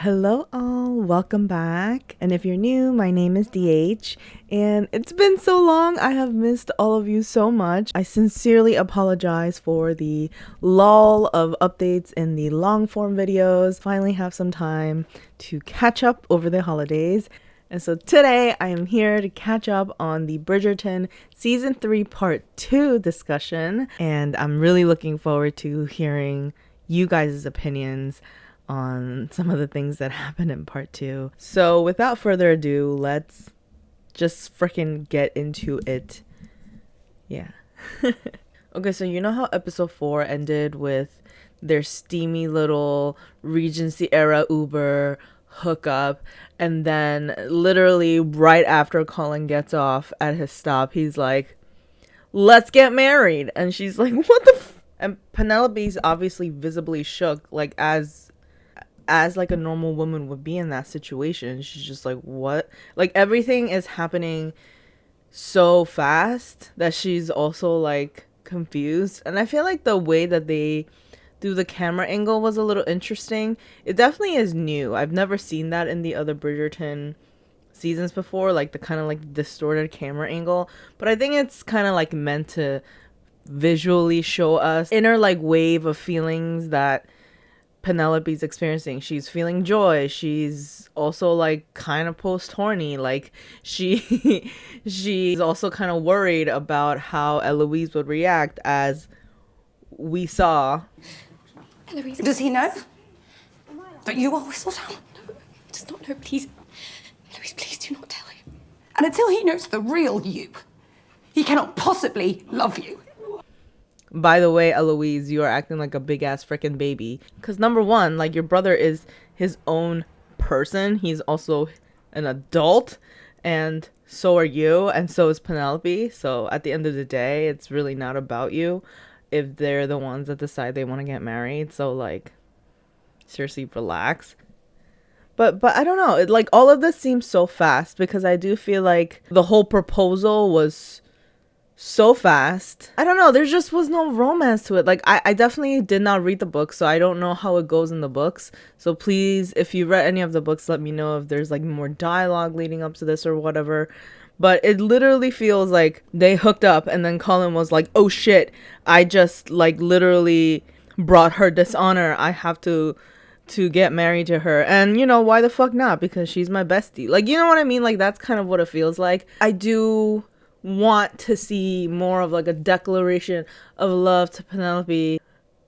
Hello all, welcome back. And if you're new, my name is DH and it's been so long. I have missed all of you so much. I sincerely apologize for the lull of updates in the long form videos. Finally have some time to catch up over the holidays. And so today I am here to catch up on the Bridgerton Season 3 Part 2 discussion. And I'm really looking forward to hearing you guys' opinions on some of the things that happened in Part 2. So without further ado, let's just freaking get into it. Yeah. Okay, so you know how episode 4 ended with their steamy little Regency era Uber hookup, and then literally right after Colin gets off at his stop, he's like, let's get married. And she's like, what the and Penelope's obviously visibly shook, like as like a normal woman would be in that situation. She's just like, what? Like everything is happening so fast that she's also like confused. And I feel like the way that they do the camera angle was a little interesting. It definitely is new. I've never seen that in the other Bridgerton seasons before, like the kind of like distorted camera angle. But I think it's kind of like meant to visually show us inner like wave of feelings that Penelope's experiencing. She's feeling joy. She's also like kind of post-horny. Like she's also kind of worried about how Eloise would react, as we saw. Eloise, does he know that you are Whistledown? No, he does not know, please. Eloise, please do not tell him. And until he knows the real you, he cannot possibly love you. By the way, Eloise, you are acting like a big ass freaking baby. Because number one, like your brother is his own person. He's also an adult. And so are you. And so is Penelope. So at the end of the day, it's really not about you if they're the ones that decide they want to get married. So like, seriously, relax. But I don't know. Like all of this seems so fast, because I do feel like the whole proposal was so fast. I don't know, there just was no romance to it. Like I definitely did not read the book, so I don't know how it goes in the books. So please, if you read any of the books, let me know if there's like more dialogue leading up to this or whatever. But it literally feels like they hooked up and then Colin was like, oh shit, I just like literally brought her dishonor. I have to get married to her. And you know, why the fuck not? Because she's my bestie. Like, you know what I mean? Like that's kind of what it feels like. I do want to see more of like a declaration of love to Penelope,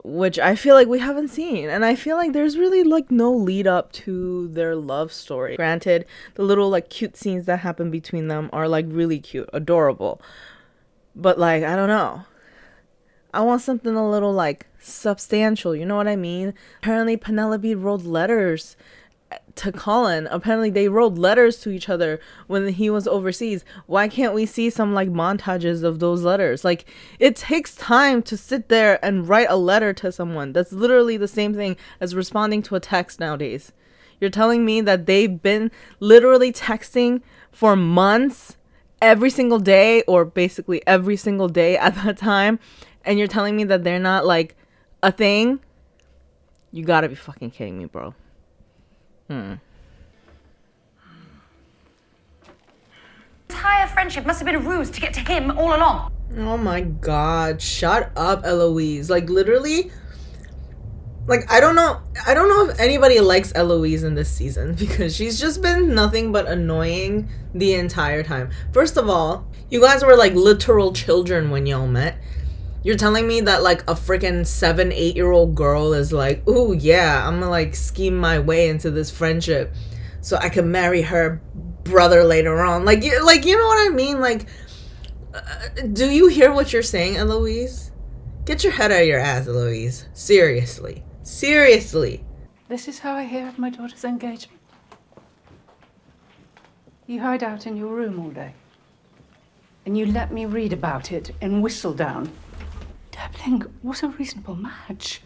which I feel like we haven't seen. And I feel like there's really like no lead up to their love story. Granted, the little like cute scenes that happen between them are like really cute, adorable, but like I don't know, I want something a little like substantial, you know what I mean? Apparently Penelope wrote letters to Colin. Apparently they wrote letters to each other when he was overseas. Why can't we see some like montages of those letters? Like it takes time to sit there and write a letter to someone. That's literally the same thing as responding to a text nowadays. You're telling me that they've been literally texting for months, every single day, or basically every single day at that time, and you're telling me that they're not like a thing? You gotta be fucking kidding me, bro. Entire friendship must have been a ruse to get to him all along. Oh my god, shut up, Eloise. Like literally, like I don't know if anybody likes Eloise in this season, because she's just been nothing but annoying the entire time. First of all, you guys were like literal children when y'all met. You're telling me that like a freaking 7-8-year-old girl is like, ooh yeah, I'm gonna like scheme my way into this friendship so I can marry her brother later on. Like you know what I mean? Like, do you hear what you're saying, Eloise? Get your head out of your ass, Eloise. Seriously. This is how I hear of my daughter's engagement. You hide out in your room all day, and you let me read about it in Whistledown. Dabbling was a reasonable match.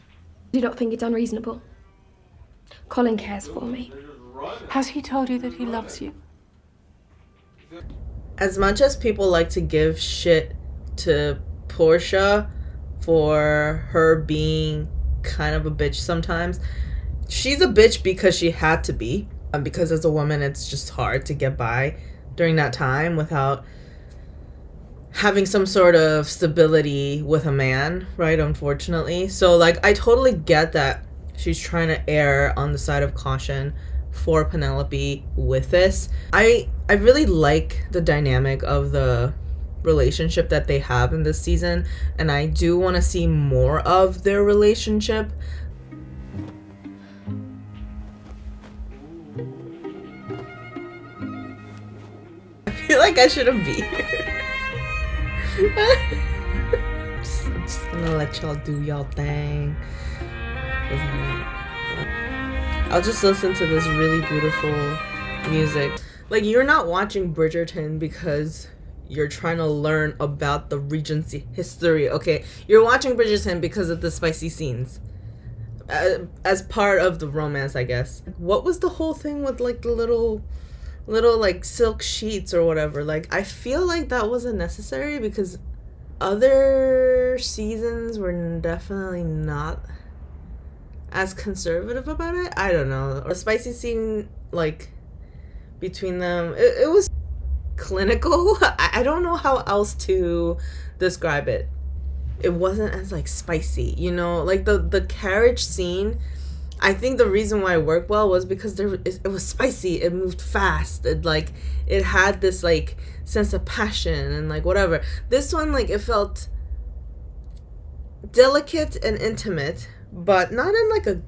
I do not think it's unreasonable. Colin cares for me. Has he told you that he loves you? As much as people like to give shit to Portia for her being kind of a bitch sometimes, she's a bitch because she had to be. Because as a woman, it's just hard to get by during that time without having some sort of stability with a man, right? Unfortunately. So, like, I totally get that she's trying to err on the side of caution for Penelope with this. I really like the dynamic of the relationship that they have in this season, and I do want to see more of their relationship. I feel like I shouldn't be here. I'm just gonna let y'all do y'all thing. I'll just listen to this really beautiful music. Like, you're not watching Bridgerton because you're trying to learn about the Regency history, okay? You're watching Bridgerton because of the spicy scenes. As part of the romance, I guess. What was the whole thing with, like, the little like silk sheets or whatever? Like, I feel like that wasn't necessary because other seasons were definitely not as conservative about it. I don't know. A spicy scene, like, between them, it was clinical. I don't know how else to describe it. It wasn't as, like, spicy, you know? Like, the carriage scene, I think the reason why it worked well was because it was spicy. It moved fast. It had this, like, sense of passion and, like, whatever. This one, like, it felt delicate and intimate, but not in, like, a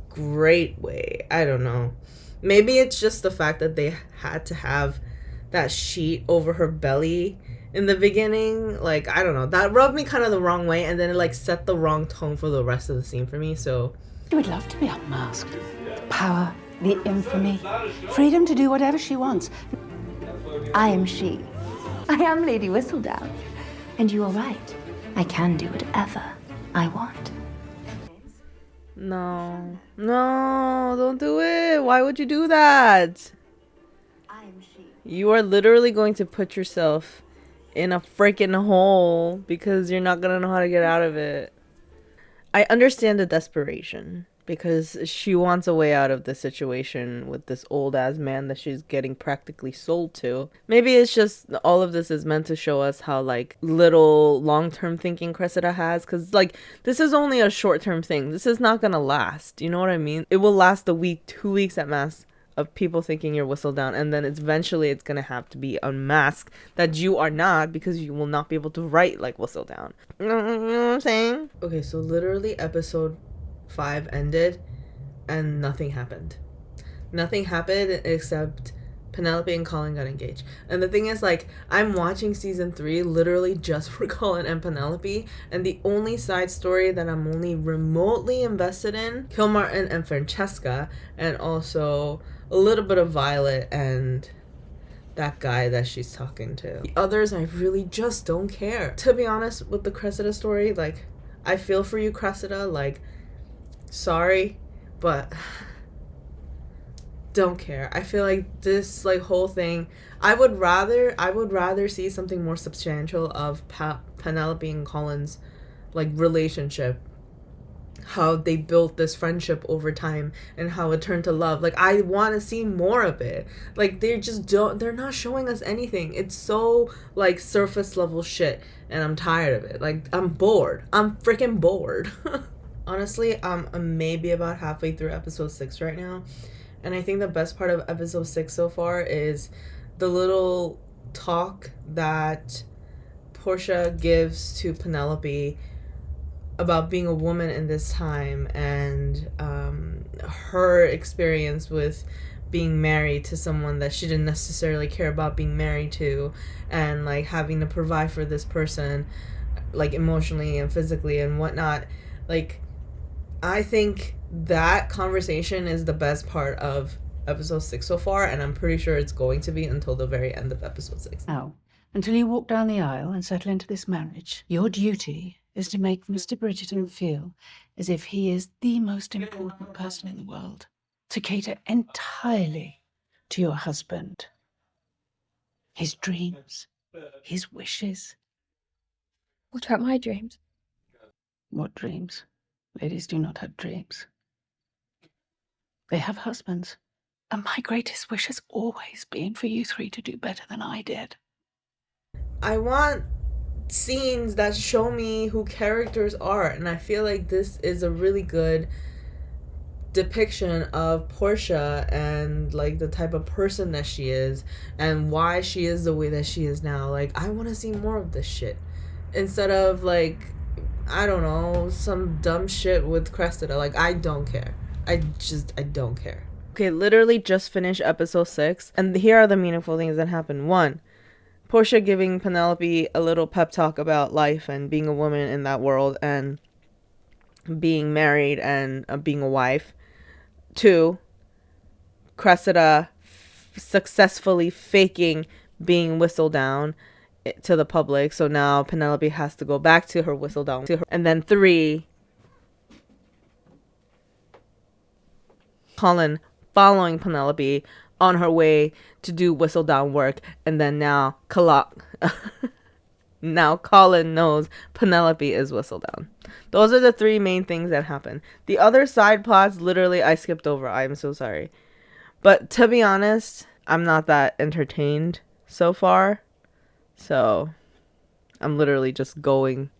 great way. I don't know. Maybe it's just the fact that they had to have that sheet over her belly in the beginning. Like, I don't know. That rubbed me kind of the wrong way, and then it, like, set the wrong tone for the rest of the scene for me, so... She would love to be unmasked. The power, the infamy, freedom to do whatever she wants. I am she. I am Lady Whistledown. And you are right. I can do whatever I want. No. No, don't do it. Why would you do that? I am she. You are literally going to put yourself in a freaking hole because you're not gonna know how to get out of it. I understand the desperation because she wants a way out of the situation with this old ass man that she's getting practically sold to. Maybe it's just all of this is meant to show us how, like, little long-term thinking Cressida has, because, like, this is only a short-term thing. This is not gonna last, you know what I mean? It will last a week, 2 weeks at max of people thinking you're Whistledown, and then eventually it's gonna have to be unmasked that you are not, because you will not be able to write like Whistledown. You know what I'm saying? Okay, so literally episode 5 ended and nothing happened. Nothing happened except Penelope and Colin got engaged. And the thing is, like, I'm watching season 3 literally just for Colin and Penelope, and the only side story that I'm only remotely invested in, Kilmartin and Francesca, and also a little bit of Violet and that guy that she's talking to. The others, I really just don't care. To be honest, with the Cressida story, like, I feel for you, Cressida. Like, sorry, but don't care. I feel like this, like, whole thing, I would rather see something more substantial of Penelope and Colin's, like, relationship, how they built this friendship over time and how it turned to love. Like, I want to see more of it. Like, they're not showing us anything. It's so, like, surface level shit, and I'm tired of it. Like, I'm bored. I'm freaking bored. Honestly, I'm maybe about halfway through episode 6 right now, and I think the best part of episode 6 so far is the little talk that Portia gives to Penelope about being a woman in this time, and her experience with being married to someone that she didn't necessarily care about being married to, and, like, having to provide for this person, like, emotionally and physically and whatnot. Like, I think that conversation is the best part of episode 6 so far, and I'm pretty sure it's going to be until the very end of episode 6. Now, until you walk down the aisle and settle into this marriage, your duty is to make Mr. Bridgerton feel as if he is the most important person in the world, to cater entirely to your husband, his dreams, his wishes. What about my dreams? What dreams? Ladies do not have dreams. They have husbands. And my greatest wish has always been for you three to do better than I did. I want scenes that show me who characters are, and I feel like this is a really good depiction of Portia and like the type of person that she is and why she is the way that she is now. Like, I want to see more of this shit instead of like, I don't know, some dumb shit with Cressida. Like, I don't care. I don't care. Okay, literally just finished episode 6, and here are the meaningful things that happened. 1, Portia giving Penelope a little pep talk about life and being a woman in that world and being married and being a wife. 2, Cressida successfully faking being Whistledown to the public, so now Penelope has to go back to her Whistledown. And then 3, Colin following Penelope on her way to do Whistledown work, and then now now Colin knows Penelope is Whistledown. Those are the 3 main things that happen. The other side plots, literally, I skipped over. I'm so sorry. But to be honest, I'm not that entertained so far. So I'm literally just going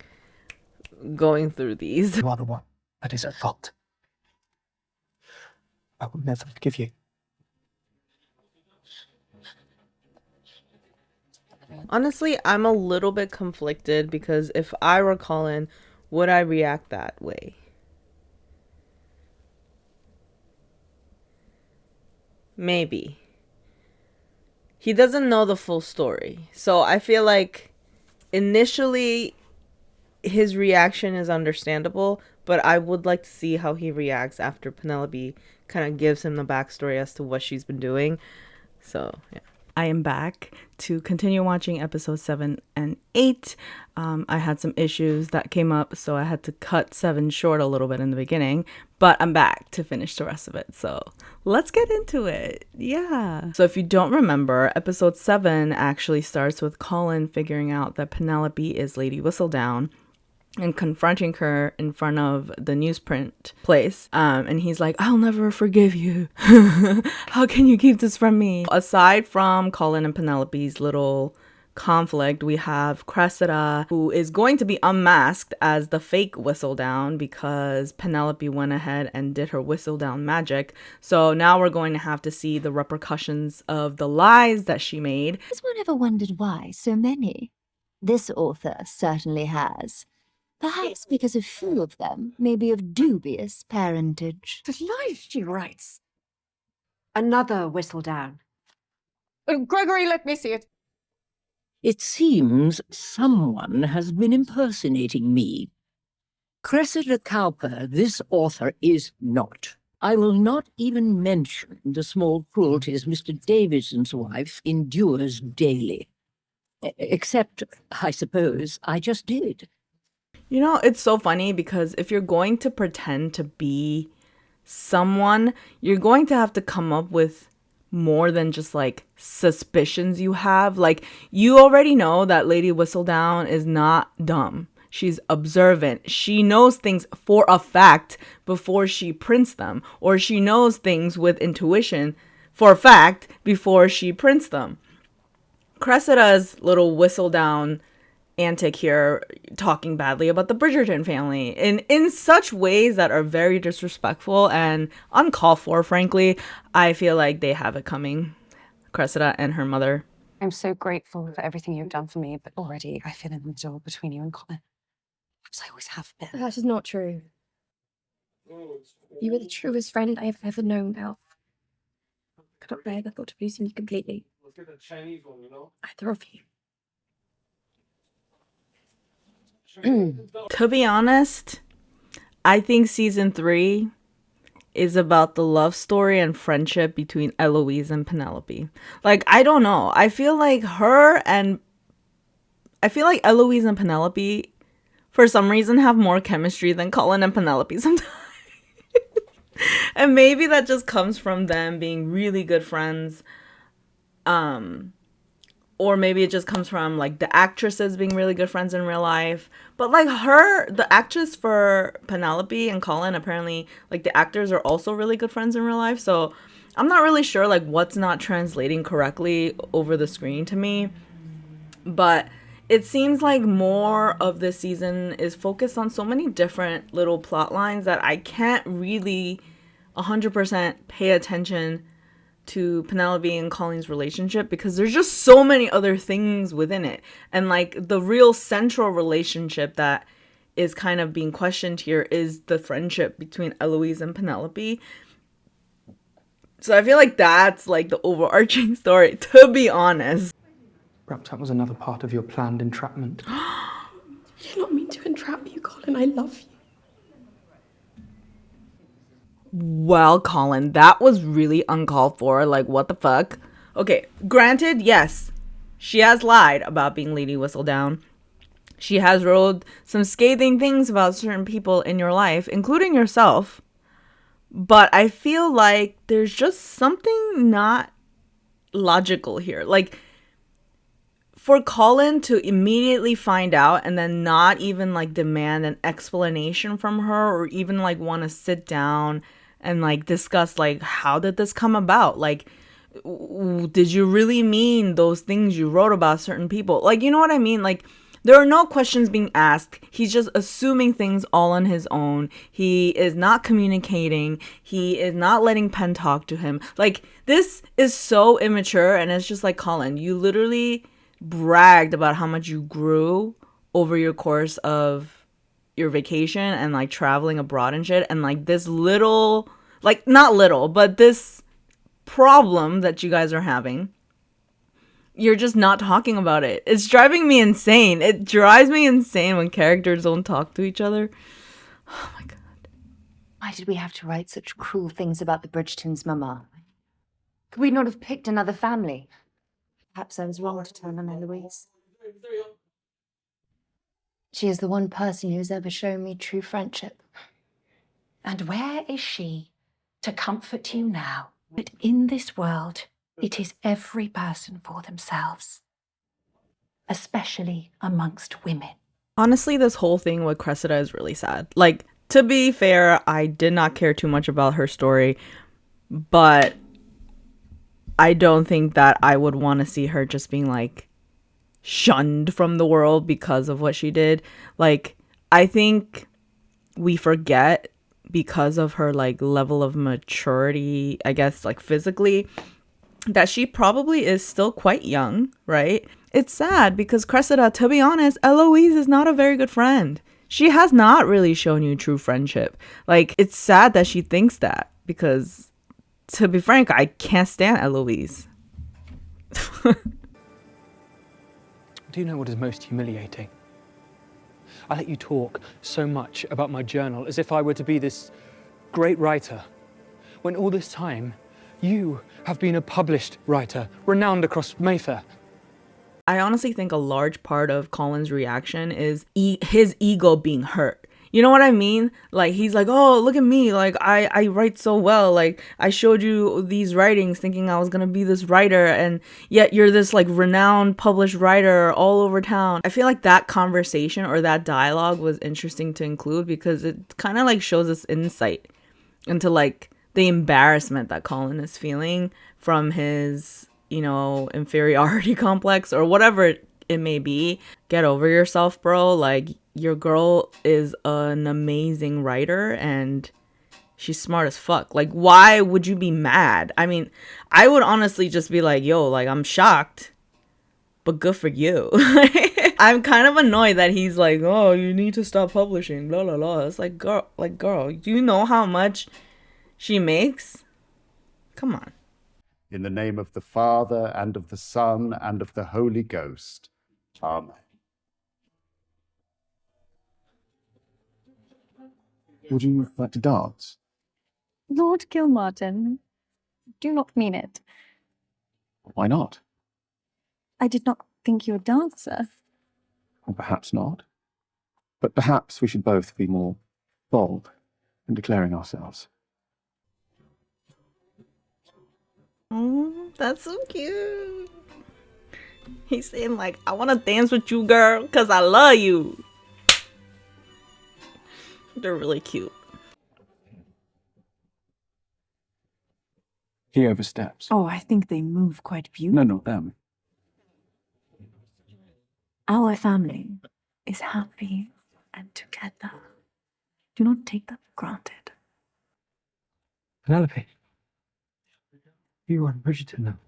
through these. You are the one that is at fault. I will never forgive you. Honestly, I'm a little bit conflicted because if I were Colin, would I react that way? Maybe. He doesn't know the full story. So I feel like initially his reaction is understandable, but I would like to see how he reacts after Penelope kind of gives him the backstory as to what she's been doing. So, yeah. I am back to continue watching episodes 7 and 8. I had some issues that came up, so I had to cut 7 short a little bit in the beginning, but I'm back to finish the rest of it. So let's get into it. Yeah. So if you don't remember, episode 7 actually starts with Colin figuring out that Penelope is Lady Whistledown and confronting her in front of the newsprint place. And he's like, I'll never forgive you. How can you keep this from me? Aside from Colin and Penelope's little conflict, we have Cressida, who is going to be unmasked as the fake Whistledown because Penelope went ahead and did her Whistledown magic. So now we're going to have to see the repercussions of the lies that she made. Has one ever wondered why so many? This author certainly has. Perhaps because a few of them may be of dubious parentage. The lies she writes. Another Whistledown. Gregory, let me see it. It seems someone has been impersonating me. Cressida Cowper, this author is not. I will not even mention the small cruelties Mr. Davidson's wife endures daily. Except, I suppose, I just did. You know, it's so funny because if you're going to pretend to be someone, you're going to have to come up with more than just like suspicions you have. Like, you already know that Lady Whistledown is not dumb. She's observant. She knows things for a fact before she prints them, or she knows things with intuition for a fact before she prints them. Cressida's little Whistledown antic here, talking badly about the Bridgerton family in such ways that are very disrespectful and uncalled for, frankly. I feel like they have it coming, Cressida and her mother. I'm so grateful for everything you've done for me, but already I feel in the door between you and Colin. Perhaps I always have been. That is not true. You are the truest friend I have ever known, Elf. I cannot bear the thought of losing you completely. Either of you. To be honest, I think season 3 is about the love story and friendship between Eloise and Penelope. Like, I don't know. I feel like Eloise and Penelope, for some reason, have more chemistry than Colin and Penelope sometimes. And maybe that just comes from them being really good friends. or maybe it just comes from like the actresses being really good friends in real life. But like the actress for Penelope and Colin, apparently like the actors are also really good friends in real life. So I'm not really sure like what's not translating correctly over the screen to me. But it seems like more of this season is focused on so many different little plot lines that I can't really 100% pay attention to Penelope and Colin's relationship because there's just so many other things within it. And like the real central relationship that is kind of being questioned here is the friendship between Eloise and Penelope. So I feel like that's like the overarching story, to be honest. Perhaps that was another part of your planned entrapment. I did not mean to entrap you, Colin. I love you. Well, Colin, that was really uncalled for. Like, what the fuck? Okay, granted, yes, she has lied about being Lady Whistledown. She has wrote some scathing things about certain people in your life, including yourself. But I feel like there's just something not logical here. Like, for Colin to immediately find out and then not even like demand an explanation from her or even like want to sit down and like discuss like how did this come about? Like did you really mean those things you wrote about certain people? Like, you know what I mean? Like there are no questions being asked. He's just assuming things all on his own. He is not communicating. He is not letting Penn talk to him. Like this is so immature and it's just like, Colin, you literally bragged about how much you grew over your course of your vacation and like traveling abroad and shit, and like this little, like not little, but this problem that you guys are having, you're just not talking about it. It's driving me insane. It drives me insane when characters don't talk to each other. Oh my god. Why did we have to write such cruel things about the Bridgertons, Mama? Could we not have picked another family? Perhaps I was wrong to turn on Eloise. She is the one person who's ever shown me true friendship. And where is she to comfort you now? But in this world, it is every person for themselves, especially amongst women. Honestly, this whole thing with Cressida is really sad. Like, to be fair, I did not care too much about her story, but I don't think that I would want to see her just being like shunned from the world because of what she did. Like, I think we forget because of her like level of maturity, I guess, like physically, that she probably is still quite young, right? It's sad because Cressida, to be honest, Eloise is not a very good friend. She has not really shown you true friendship. Like, it's sad that she thinks that because, to be frank, I can't stand Eloise. Do you know what is most humiliating? I let you talk so much about my journal as if I were to be this great writer, when all this time you have been a published writer, renowned across Mayfair. I honestly think a large part of Colin's reaction is his ego being hurt. You know what I mean? Like, he's like, oh, look at me. Like, I write so well. Like, I showed you these writings thinking I was going to be this writer. And yet you're this, like, renowned published writer all over town. I feel like that conversation or that dialogue was interesting to include because it kind of, like, shows us insight into, like, the embarrassment that Colin is feeling from his, you know, inferiority complex or whatever it may be. Get over yourself, bro. Like, your girl is an amazing writer and she's smart as fuck. Like, why would you be mad? I mean, I would honestly just be like, yo, like, I'm shocked, but good for you. I'm kind of annoyed that he's like, oh, you need to stop publishing, blah, blah, blah. It's like, girl, do you know how much she makes? Come on. In the name of the Father, and of the Son, and of the Holy Ghost. Amen. Would you like to dance? Lord Gilmartin, do not mean it. Why not? I did not think you a dancer. Or perhaps not. But perhaps we should both be more bold in declaring ourselves. Oh, that's so cute. He's saying like, I want to dance with you, girl, because I love you. They're really cute. He oversteps. Oh, I think they move quite beautifully. No, not them. Our family is happy and together. Do not take that for granted. Penelope, you are in Bridgerton now.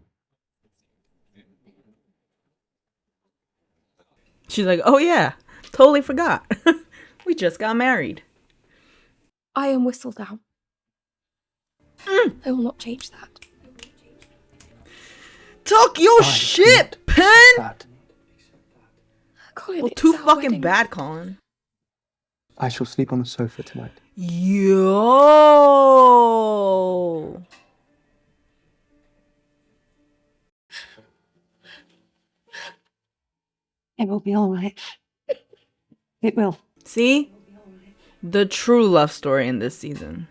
She's like, oh yeah, totally forgot. We just got married. I am Whistledown. I will not change that. Talk your shit, Pen! That. Colin, Well, it's too our fucking wedding. bad, Colin. I shall sleep on the sofa tonight. Yo. It will be all right. It will. See? The true love story in this season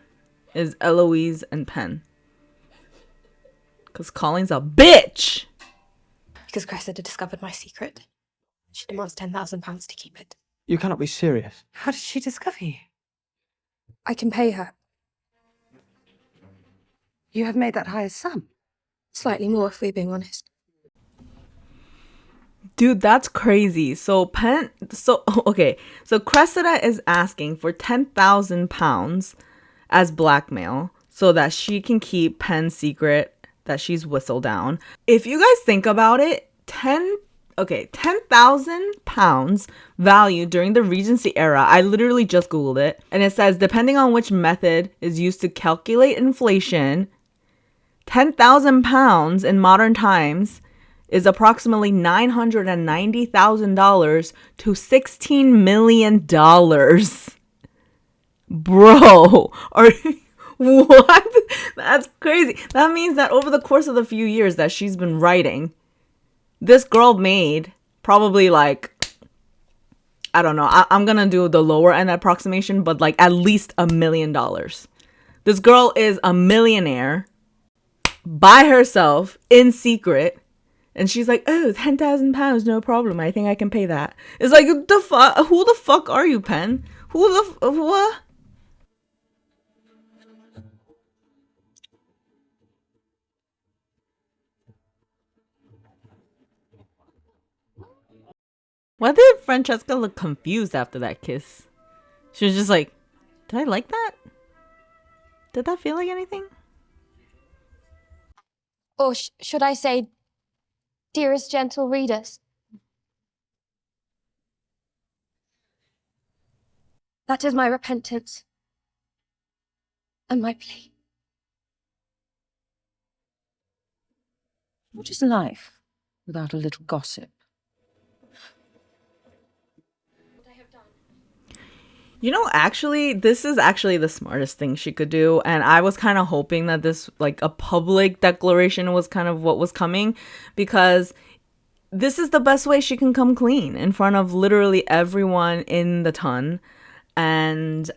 is Eloise and Penn. Because Colin's a bitch. Because Cressida discovered my secret. She demands £10,000 to keep it. You cannot be serious. How did she discover you? I can pay her. You have made that higher sum. Slightly more, if we're being honest. Dude, that's crazy. So okay. So Cressida is asking for £10,000 as blackmail so that she can keep Penn's secret that she's Whistledown. If you guys think about it, £10,000 value during the Regency era. I literally just Googled it. And it says, depending on which method is used to calculate inflation, £10,000 in modern times is approximately $990,000 to $16 million. Bro, what? That's crazy. That means that over the course of the few years that she's been writing, this girl made probably like, I don't know, I'm gonna do the lower end approximation, but like at least $1 million. This girl is a millionaire by herself in secret. And she's like, oh, £10,000, no problem. I think I can pay that. It's like, the fuck? Who the fuck are you, Penn? What? Why did Francesca look confused after that kiss? She was just like, did I like that? Did that feel like anything? Or should I say, dearest gentle readers? That is my repentance and my plea. What is life without a little gossip? You know, actually, this is actually the smartest thing she could do. And I was kind of hoping that this, like, a public declaration was kind of what was coming, because this is the best way she can come clean in front of literally everyone in the ton. And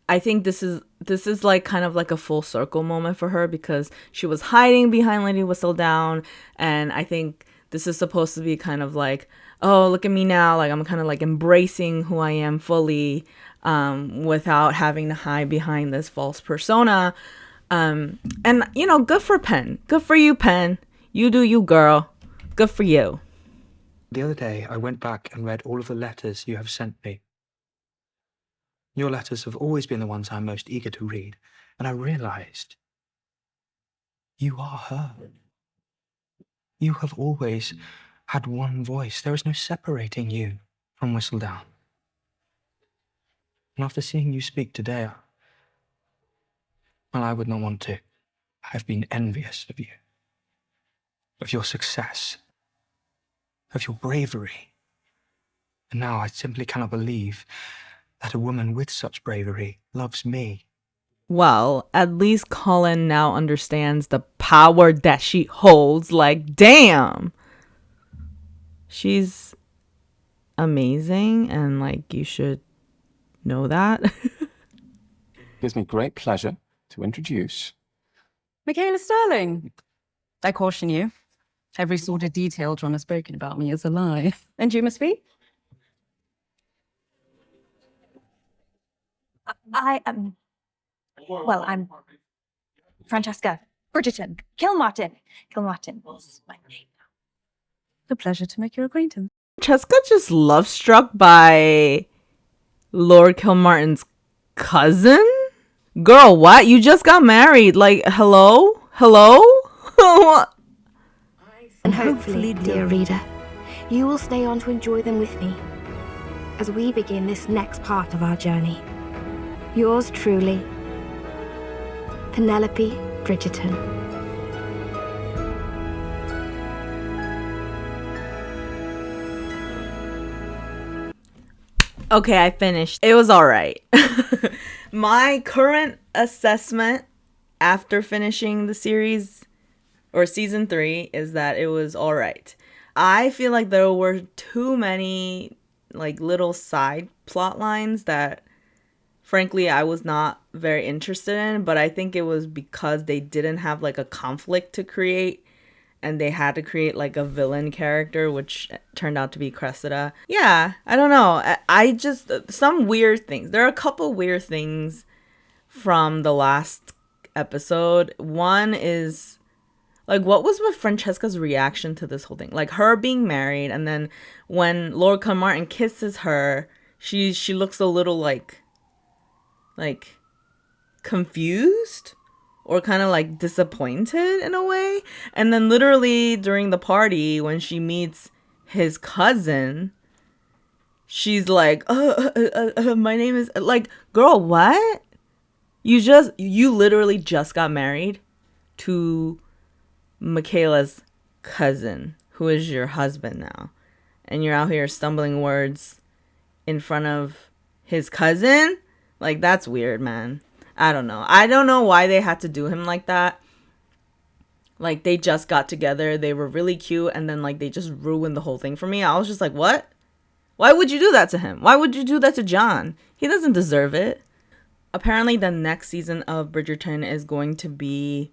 I think this is like kind of like a full circle moment for her, because she was hiding behind Lady Whistledown, and I think this is supposed to be kind of like, oh, look at me now, like I'm kind of like embracing who I am fully, without having to hide behind this false persona. And you know, good for Penn. Good for you, Penn. You do you, girl. Good for you. The other day, I went back and read all of the letters you have sent me. Your letters have always been the ones I'm most eager to read, and I realized you are her. You have always had one voice. There is no separating you from Whistledown. And after seeing you speak today, well, I would not want to. I've been envious of you, of your success, of your bravery. And now I simply cannot believe that a woman with such bravery loves me. Well, at least Colin now understands the power that she holds. Like, damn. She's amazing, and like, you should know that. Gives me great pleasure to introduce Michaela Sterling. I caution you. Every sort of detail John has spoken about me is a lie. And you must be? I am. Well, I'm Francesca Bridgerton. Kilmartin. Kilmartin is my name. A pleasure to make your acquaintance. Francesca just love struck by Lord Kilmartin's cousin? Girl, what? You just got married. Like, hello? Hello? What? And hopefully, dear reader, you will stay on to enjoy them with me as we begin this next part of our journey. Yours truly, Penelope Bridgerton. Okay, I finished. It was alright. My current assessment after finishing the series or season 3 is that it was alright. I feel like there were too many like little side plot lines that frankly I was not very interested in, but I think it was because they didn't have like a conflict to create and they had to create like a villain character, which turned out to be Cressida. Yeah, I don't know. I just, some weird things. There are a couple weird things from the last episode. One is, like, what was with Francesca's reaction to this whole thing? Like, her being married, and then when Lord Carmarthen kisses her, she looks a little, like confused? Or kind of like disappointed in a way. And then literally during the party when she meets his cousin, she's like, my name is like, girl, what? You literally just got married to Michaela's cousin, who is your husband now. And you're out here stumbling words in front of his cousin? Like, that's weird, man. I don't know. I don't know why they had to do him like that. Like, they just got together. They were really cute. And then, like, they just ruined the whole thing for me. I was just like, what? Why would you do that to him? Why would you do that to John? He doesn't deserve it. Apparently, the next season of Bridgerton is going to be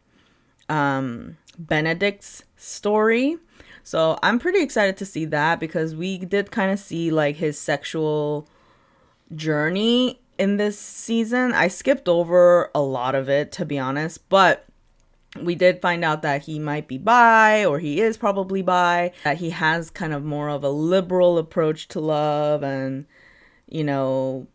Benedict's story. So, I'm pretty excited to see that because we did kind of see, like, his sexual journey in this season. I skipped over a lot of it, to be honest, but we did find out that he might be bi, or he is probably bi, that he has kind of more of a liberal approach to love and, you know,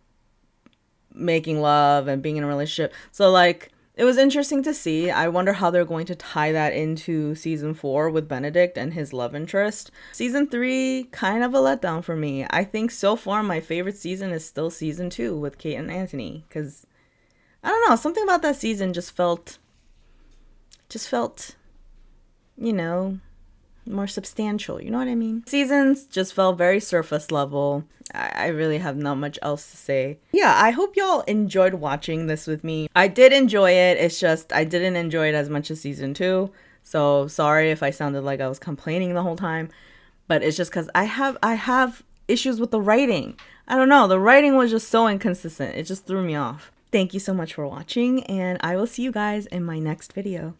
making love and being in a relationship. So, like, it was interesting to see. I wonder how they're going to tie that into season 4 with Benedict and his love interest. Season 3, kind of a letdown for me. I think so far my favorite season is still season 2 with Kate and Anthony. Because, I don't know, something about that season just felt, you know, more substantial. You know what I mean? Seasons just felt very surface level. I really have not much else to say. Yeah, I hope y'all enjoyed watching this with me. I did enjoy it. It's just I didn't enjoy it as much as season 2. So sorry if I sounded like I was complaining the whole time. But it's just because I have issues with the writing. I don't know. The writing was just so inconsistent. It just threw me off. Thank you so much for watching, and I will see you guys in my next video.